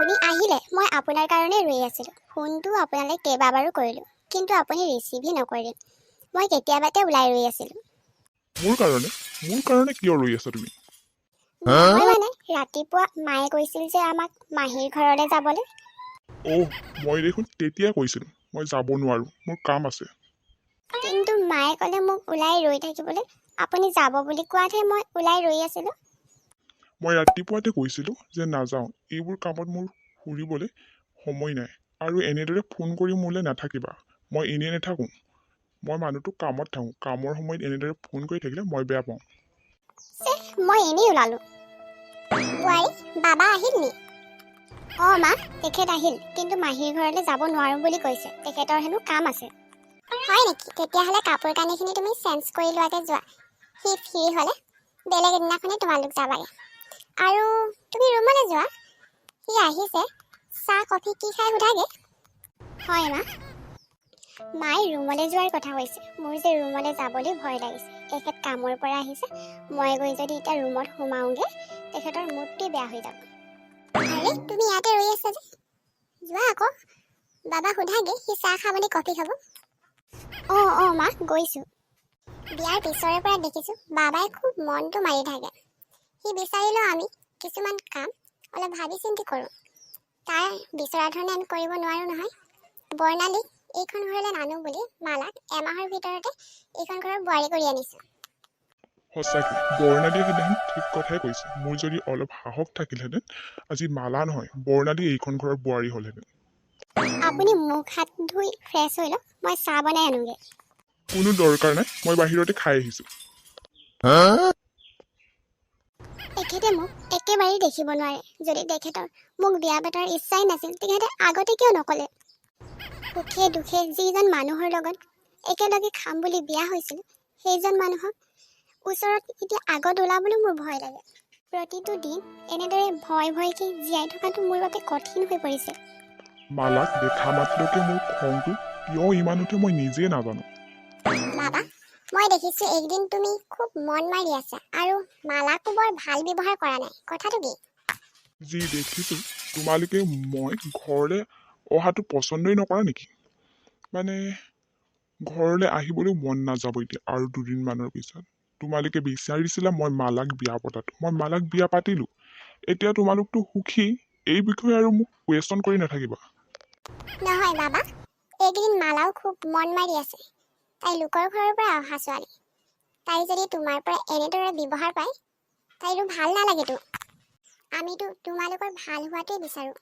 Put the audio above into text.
আপুনি আহিলে মই আপোনাৰ কাৰণে ৰৈ আছিলোঁ। ফোনটো আপোনালৈ কেইবাবাৰো কৰিলোঁ, কিন্তু আপুনি ৰিচিভই নকৰিলে। মই কেতিয়াবাতে ওলাই ৰৈ আছিলোঁ। মোৰ কাৰণে কিয় ৰৈ আছা তুমি? নহয় মানে ৰাতিপুৱা মায়ে কৈছিল যে আমাক মাহীৰ ঘৰলৈ যাবলৈ। মই দেখোন তেতিয়া কৈছিলোঁ মই যাব নোৱাৰোঁ, মোৰ কাম আছে। কিন্তু মায়ে ক'লে মোক ওলাই ৰৈ থাকিবলৈ। আপুনি যাব বুলি কোৱাতহে মই ওলাই ৰৈ আছিলোঁ। মই ৰাতিপুৱাতে কৈছিলোঁ যে নাযাওঁ, এইবোৰ কামত মোৰ ফুৰিবলৈ সময় নাই। আৰু এনেদৰে ফোন কৰি মোলৈ নাথাকিবা। মই এনেই নাথাকোঁ, মই মানুহটো কামত থাকোঁ। কামৰ সময়ত এনেদৰে ফোন কৰি থাকিলে মই বেয়া পাওঁ। মই এনেই ওলালোঁ। বোৱাৰী, বাবা আহিল নি? মা, তেখেত আহিল, কিন্তু মাহীৰ ঘৰলৈ যাব নোৱাৰোঁ বুলি কৈছে। তেখেতৰ হেনো কাম আছে। হয় নেকি? তেতিয়াহ'লে কাপোৰ কানিখিনি তুমি চেঞ্জ কৰি লোৱাকৈ যোৱা। সি ফ্ৰী হ'লে বেলেগ এদিনাখনে তোমালোক যাবাগে। আৰু তুমি ৰুমলৈ যোৱা। সি আহিছে, চাহ কফি কি খাই সোধাগে। হয় মা। মায়ে ৰুমলৈ যোৱাৰ কথা কৈছে। মোৰ যে ৰুমলৈ যাবলৈ ভয় লাগিছে। তেখেত কামৰ পৰা আহিছে, মই গৈ যদি এতিয়া ৰুমত সোমাওঁগৈ, তেখেতৰ মুডটোৱে বেয়া হৈ যাব। আৰে তুমি ইয়াতে ৰৈ আছা যে, যোৱা আকৌ। বাবা সোধাগে, সি চাহ খাবলৈ কফি খাব। মা, গৈছোঁ। বিয়াৰ পিছৰে পৰা দেখিছোঁ বাবাই খুব মনটো মাৰি থাকে। সি বিচাৰিলেও আমি কিছুমান কাম অলপ ভাবি চিন্তি কৰোঁ। তাৰ বিচৰা ধৰণে আমি কৰিব নোৱাৰোঁ নহয়। বৰ্ণালীক এইখন ঘৰলৈ নানো বুলি মালাক এমাহৰ ভিতৰতে এইখন ঘৰৰ বোৱাৰী কৰি আনিছোঁ। সঁচাকৈ বৰ্ণালীয়ে সেইদিনাখন ঠিক কথাই কৈছে। মোৰ যদি অলপ সাহস থাকিলহেঁতেন, আজি মালা নহয় বৰ্ণালী এইখন ঘৰৰ বোৱাৰী হ'লহেঁতেন। আপুনি মুখ হাত ধুই ফ্ৰেছ হৈ লওক, মই চাহ বনাই আনোগৈ। কোনো দৰকাৰ নাই, মই বাহিৰতে খাই আহিছোঁ। তেখেতে মোক একেবাৰেই দেখিব নোৱাৰে। যদি তেখেতৰ মোক বিয়া পতাৰ ইচ্ছাই নাছিল, তেখেতে আগতে কিয় নক'লে? সুখে দুখে যিজন মানুহৰ লগত একেলগে খাম বুলি বিয়া হৈছিল, সেইজন মানুহক ওচৰত এতিয়া আগত ওলাবলৈ মোৰ ভয় লাগে। প্ৰতিটো দিন এনেদৰে ভয়কৈ জীয়াই থকাটো মোৰ বাবে কঠিন হৈ পৰিছে। মালাক দেখা মাত্ৰকে মোৰ খংটো কিয় ইমান উঠে মই নিজে নাজানো। বাবা, মই দেখিছোঁ এইকেইদিন তুমি খুব মন মাৰি আছা আৰু মালাকো বৰ ভাল ব্যৱহাৰ কৰা নাই। কথাটো কি? যি দেখিছোঁ তোমালোকে মই ঘৰলৈ অহাটো পচন্দই নকৰা নেকি? মানে ঘৰলৈ আহিবলৈ মন নাযাব এতিয়া আৰু দুদিনমানৰ পিছত। তোমালোকে বিচাৰিছিলা মই মালাক বিয়া পতাটো, মই মালাক বিয়া পাতিলোঁ। এতিয়া তোমালোকতো সুখী, এই বিষয়ে আৰু মোক কুৱেশ্যন কৰি নাথাকিবা। নহয় বাবা, এইকেইদিন মালাও খুব মন মাৰি আছে। তাই লোকৰ ঘৰৰ পৰা অহা ছোৱালী। তাই যদি তোমাৰ পৰা এনেদৰে ব্যৱহাৰ পায়, তাইৰো ভাল নালাগেতো। আমিতো তোমালোকৰ ভাল হোৱাটোৱে বিচাৰোঁ।